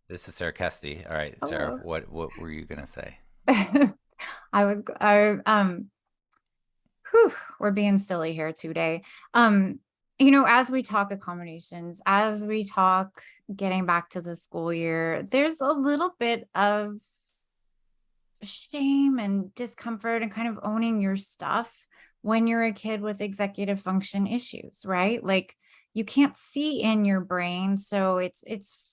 This is Sarah Kesty. All right, Sarah, Hello. what were you gonna say? I whew, we're being silly here today. Um, as we talk accommodations, as we talk getting back to the school year, there's a little bit of shame and discomfort and kind of owning your stuff when you're a kid with executive function issues, right? Like you can't see in your brain, so it's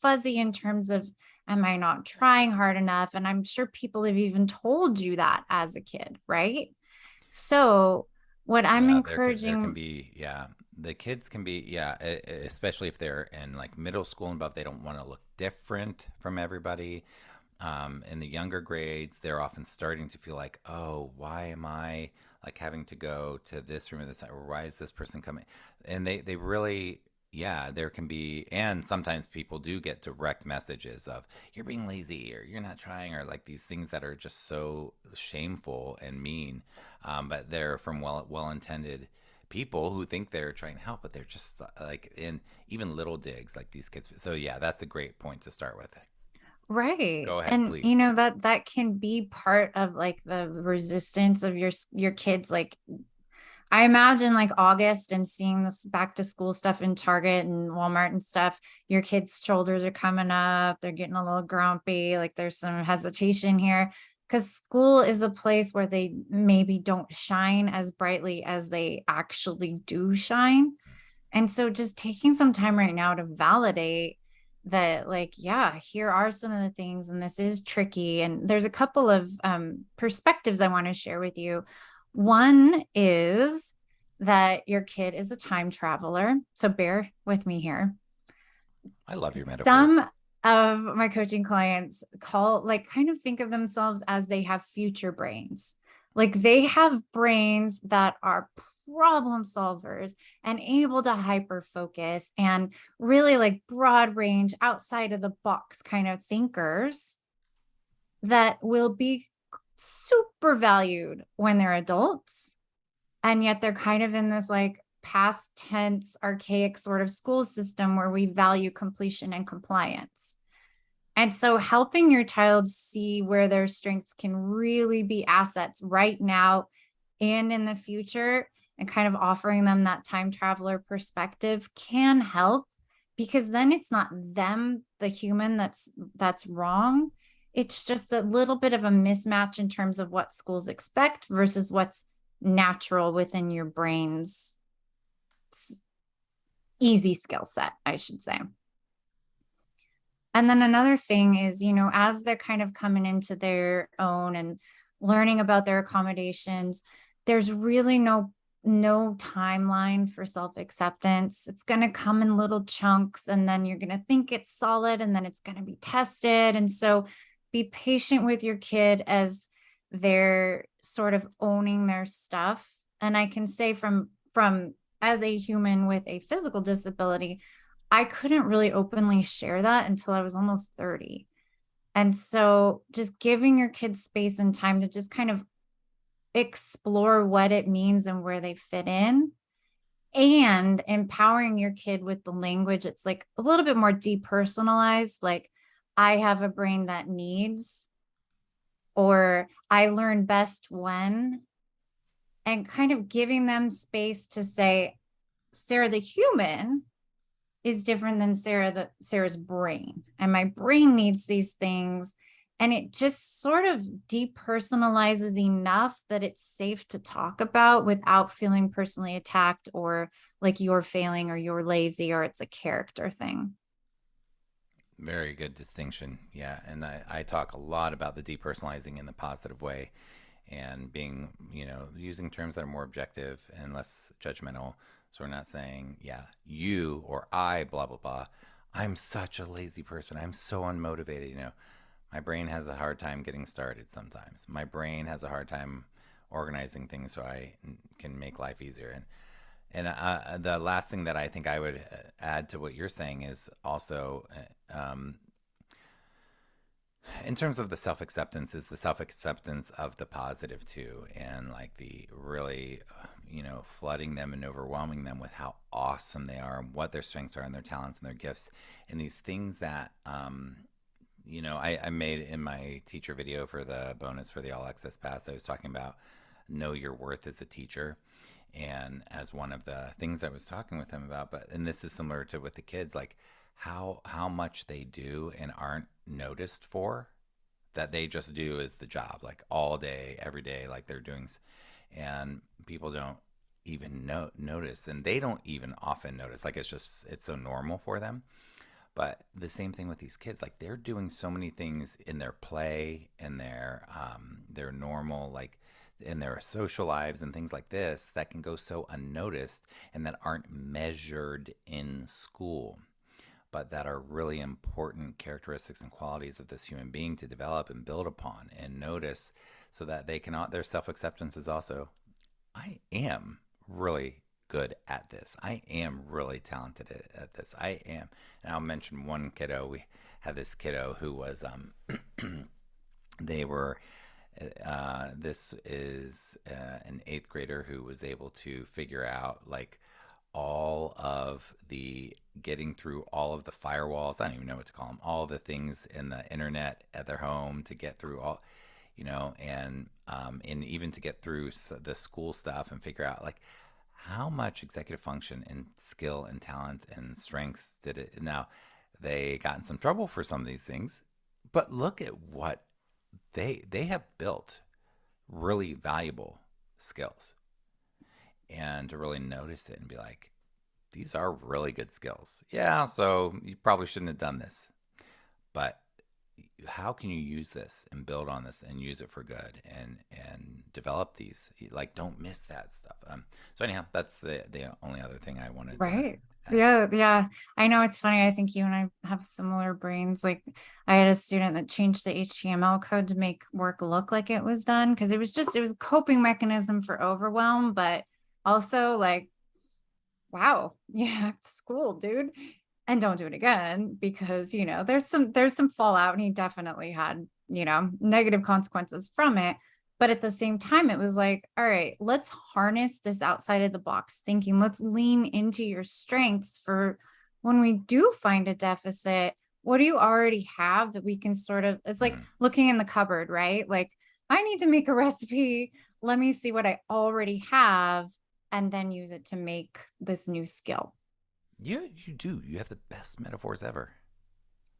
fuzzy in terms of am I not trying hard enough? And I'm sure people have even told you that as a kid, right? So what I'm Yeah, there can encouraging, be the kids can be especially if they're in like middle school and above, they don't want to look different from everybody. In the younger grades, they're often starting to feel like, oh, why am I like having to go to this room or this, or why is this person coming? And they really, yeah, there can be, and sometimes people do get direct messages of you're being lazy or you're not trying, or like these things that are just so shameful and mean. But they're from well intended people who think they're trying to help, but they're just like in even little digs like these kids. So yeah, that's a great point to start with. right? Go ahead, And please. that can be part of like the resistance of your kids. Like I imagine like August and seeing this back to school stuff in Target and Walmart and stuff, your kids' shoulders are coming up, they're getting a little grumpy, like there's some hesitation here. Because school is a place where they maybe don't shine as brightly as they actually do shine. And so just taking some time right now to validate that, like, yeah, here are some of the things, and this is tricky. And there's a couple of perspectives I want to share with you. One is that your kid is a time traveler. So bear with me here. I love your metaphors. Some of my coaching clients call, like, kind of think of themselves as they have future brains. Like they have brains that are problem solvers and able to hyper focus and really like broad range, outside of the box kind of thinkers that will be super valued when they're adults. And yet they're kind of in this like past tense, archaic sort of school system where we value completion and compliance. And so helping your child see where their strengths can really be assets right now and in the future, and kind of offering them that time traveler perspective can help, because then it's not them, the human, that's wrong. It's just a little bit of a mismatch in terms of what schools expect versus what's natural within your brain's easy skill set, I should say. And then another thing is, as they're kind of coming into their own and learning about their accommodations, there's really no timeline for self-acceptance. It's going to come in little chunks, and then you're going to think it's solid, and then it's going to be tested. And so be patient with your kid as they're sort of owning their stuff. And I can say from as a human with a physical disability, I couldn't really openly share that until I was almost 30. And so just giving your kids space and time to just kind of explore what it means and where they fit in, and empowering your kid with the language. It's like a little bit more depersonalized, like I have a brain that needs, or I learn best when, and kind of giving them space to say, Sarah, the human, is different than Sarah's brain. And my brain needs these things. And it just sort of depersonalizes enough that it's safe to talk about without feeling personally attacked or like you're failing or you're lazy or it's a character thing. Very good distinction. Yeah. And I talk a lot about the depersonalizing in the positive way and being, using terms that are more objective and less judgmental. So we're not saying, yeah, you or I, blah, blah, blah. I'm such a lazy person. I'm so unmotivated. My brain has a hard time getting started sometimes. My brain has a hard time organizing things so I can make life easier. And the last thing that I think I would add to what you're saying is also, in terms of the self acceptance, is the self acceptance of the positive too, and like the really, flooding them and overwhelming them with how awesome they are and what their strengths are and their talents and their gifts and these things that I made in my teacher video for the bonus for the all access pass, I was talking about know your worth as a teacher. And as one of the things I was talking with him about, and this is similar to with the kids, like how much they do and aren't noticed for, that they just do is the job, like all day, every day, like they're doing, and people don't even notice, and they don't even often notice. Like it's so normal for them. But the same thing with these kids, like they're doing so many things in their play, in their normal, like in their social lives and things like this, that can go so unnoticed and that aren't measured in school, but that are really important characteristics and qualities of this human being to develop and build upon and notice, so that they cannot, their self acceptance is also, I am really good at this. I am really talented at this. I am. And I'll mention one kiddo. We had this kiddo who was, they were, this is an eighth grader who was able to figure out like all of the getting through all of the firewalls. I don't even know what to call them. All the things in the internet at their home to get through all, and even to get through the school stuff and figure out like how much executive function and skill and talent and strengths did it. Now, they got in some trouble for some of these things, but look at what they have built, really valuable skills, and to really notice it and be like, these are really good skills. Yeah, so you probably shouldn't have done this, but how can you use this and build on this and use it for good and develop these, like don't miss that stuff. So anyhow, that's the only other thing I wanted to Right. add. Yeah, yeah. I know it's funny. I think you and I have similar brains. Like I had a student that changed the HTML code to make work look like it was done because it was a coping mechanism for overwhelm, but also like, wow, yeah, school, dude. And don't do it again because, there's some fallout and he definitely had, negative consequences from it. But at the same time, it was like, all right, let's harness this outside of the box thinking. Let's lean into your strengths for when we do find a deficit. What do you already have that we can sort of, it's like Mm. looking in the cupboard, right? Like, I need to make a recipe. Let me see what I already have and then use it to make this new skill. You do. You have the best metaphors ever.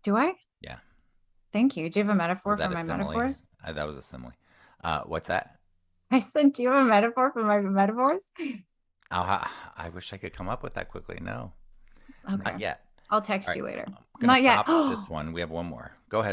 Do I? Yeah. Thank you. Do you have a Was metaphor for that a my simile? metaphors? That was a simile. What's that? I said, do you have a metaphor for my metaphors? I wish I could come up with that quickly. No, Okay. not yet. I'll All text right. you later. I'm going to Not yet. stop this one. We have one more. Go ahead.